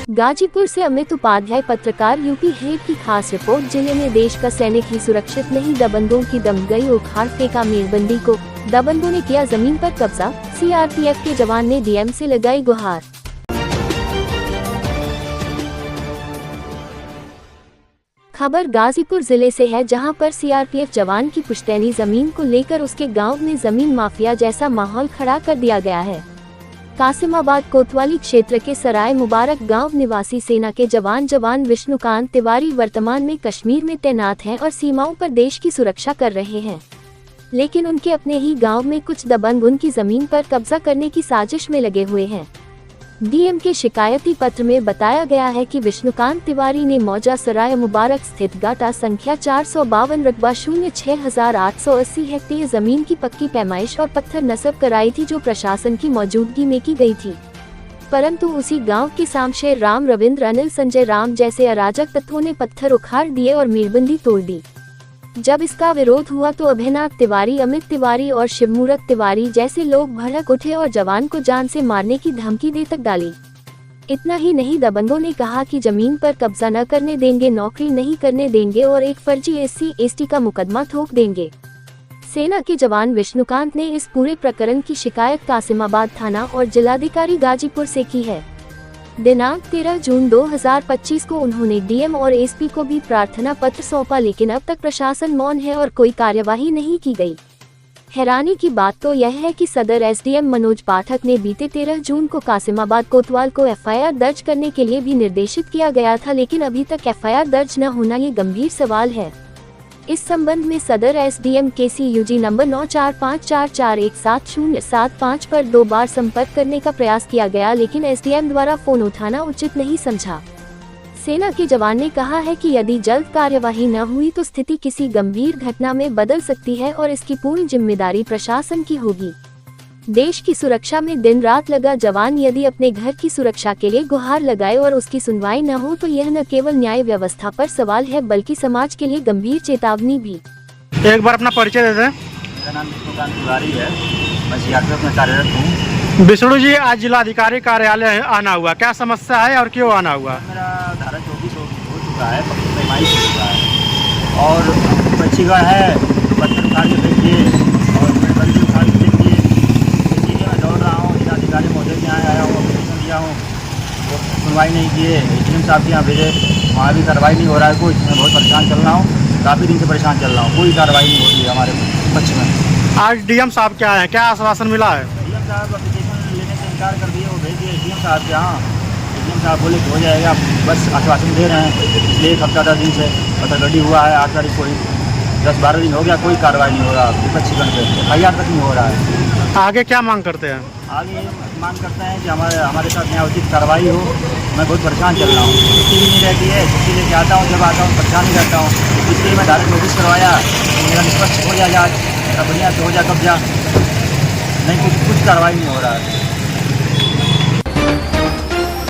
गाजीपुर से अमित उपाध्याय, पत्रकार। UP head की खास रिपोर्ट। जिले में देश का सैनिक ही सुरक्षित नहीं, दबंगों की दम गई, उखाड़ फेंका मेरबंदी को, दबंगों ने किया जमीन पर कब्जा, सीआरपीएफ के जवान ने डीएम से लगाई गुहार। खबर गाजीपुर जिले से है, जहां पर सीआरपीएफ जवान की पुश्तैनी जमीन को लेकर उसके गांव में जमीन माफिया जैसा माहौल खड़ा कर दिया गया है। कासिमाबाद कोतवाली क्षेत्र के सराय मुबारक गांव निवासी सेना के जवान विष्णुकांत तिवारी वर्तमान में कश्मीर में तैनात हैं और सीमाओं पर देश की सुरक्षा कर रहे हैं, लेकिन उनके अपने ही गांव में कुछ दबंग उनकी जमीन पर कब्जा करने की साजिश में लगे हुए हैं। डीएम के शिकायती पत्र में बताया गया है कि विष्णुकांत तिवारी ने मौजा सराय मुबारक स्थित गाटा संख्या 452 रकबा 06,880 हेक्टेयर जमीन की पक्की पैमाइश और पत्थर नस्ब कराई थी, जो प्रशासन की मौजूदगी में की गई थी। परंतु उसी गांव के शामशेर राम, रविंद्र, अनिल, संजय राम जैसे अराजक तत्वों ने पत्थर उखाड़ दिए और मेरबंदी तोड़ दी। जब इसका विरोध हुआ तो अभिनाथ तिवारी, अमित तिवारी और शिवमूरत तिवारी जैसे लोग भड़क उठे और जवान को जान से मारने की धमकी दे तक डाली। इतना ही नहीं, दबंगों ने कहा कि जमीन पर कब्जा न करने देंगे, नौकरी नहीं करने देंगे और एक फर्जी SC/ST का मुकदमा ठोक देंगे। सेना के जवान विष्णुकांत ने इस पूरे प्रकरण की शिकायत कासिमाबाद थाना और जिलाधिकारी गाजीपुर से की है। दिनांक 13 जून 2025 को उन्होंने डीएम और एसपी को भी प्रार्थना पत्र सौंपा, लेकिन अब तक प्रशासन मौन है और कोई कार्यवाही नहीं की गई। हैरानी की बात तो यह है कि सदर एसडीएम मनोज पाठक ने बीते 13 जून को कासिमाबाद कोतवाल को एफआईआर दर्ज करने के लिए भी निर्देशित किया गया था, लेकिन अभी तक एफआईआर दर्ज न होना ये गंभीर सवाल है। इस संबंध में सदर एसडीएम KCUG नंबर 9454417075 पर 2 बार संपर्क करने का प्रयास किया गया, लेकिन एसडीएम द्वारा फोन उठाना उचित नहीं समझा। सेना के जवान ने कहा है कि यदि जल्द कार्यवाही न हुई तो स्थिति किसी गंभीर घटना में बदल सकती है और इसकी पूर्ण जिम्मेदारी प्रशासन की होगी। देश की सुरक्षा में दिन रात लगा जवान यदि अपने घर की सुरक्षा के लिए गुहार लगाए और उसकी सुनवाई न हो तो यह न केवल न्याय व्यवस्था पर सवाल है बल्कि समाज के लिए गंभीर चेतावनी भी। एक बार अपना परिचय दे दें। मेरा नाम विष्णुकांत तिवारी है, मैं सीआरपीएफ में कार्यरत हूँ। विष्णु जी, आज जिलाधिकारी कार्यालय आना हुआ, क्या समस्या है और क्यों आना हुआ? मेरा धारा 24 हो चुका है, पक्की पैमाइश हो चुका है और पक्षीगढ़ है, पत्थर उखाड़ के फेंक दिए और मेरबंदी उखाड़ के फेंक दिए। इसीलिए मैं दौड़ रहा हूँ, जिलाधिकारी महोदय के यहाँ आया हूँ, एप्लीकेशन दिया हूँ, वो सुनवाई नहीं किए। HM साहब के यहाँ भेजे, वहाँ भी कार्रवाई नहीं हो रहा है कुछ। मैं बहुत परेशान चल रहा हूँ, काफ़ी दिन से परेशान चल रहा हूँ, कोई कार्रवाई नहीं हो रही है हमारे पक्ष में। आज डीएम साहब क्या है, क्या आश्वासन मिला है? डीएम साहब एप्लीकेशन लेने से इनकार कर दिए, वो भेज दिए HM साहब के यहाँ। HM साहब बोले कि हो जाएगा, बस आश्वासन दे रहे हैं। पिछले 1 हफ्ता 10 दिन से पत्थरगड्डी हुआ है, 8 तारीख को 10-12 दिन हो गया, कोई कार्रवाई नहीं हो रहा। विपक्षीगण पे FIR तक नहीं हो रहा है। आगे क्या मांग करते हैं? आगे ये मांग करते हैं कि हमारे साथ न्यायोचित कार्रवाई हो। मैं बहुत परेशान चल रहा हूँ, छुट्टी भी नहीं रहती है, छुट्टी लेके आता हूँ, जब आता हूँ परेशान ही रहता हूँ। इसलिए मैं धारा 24 करवाया, मेरा निष्पक्ष हो जाए, आज मेरा बढ़िया से हो जाए कब्जा। नहीं, कुछ कार्रवाई नहीं हो रहा है।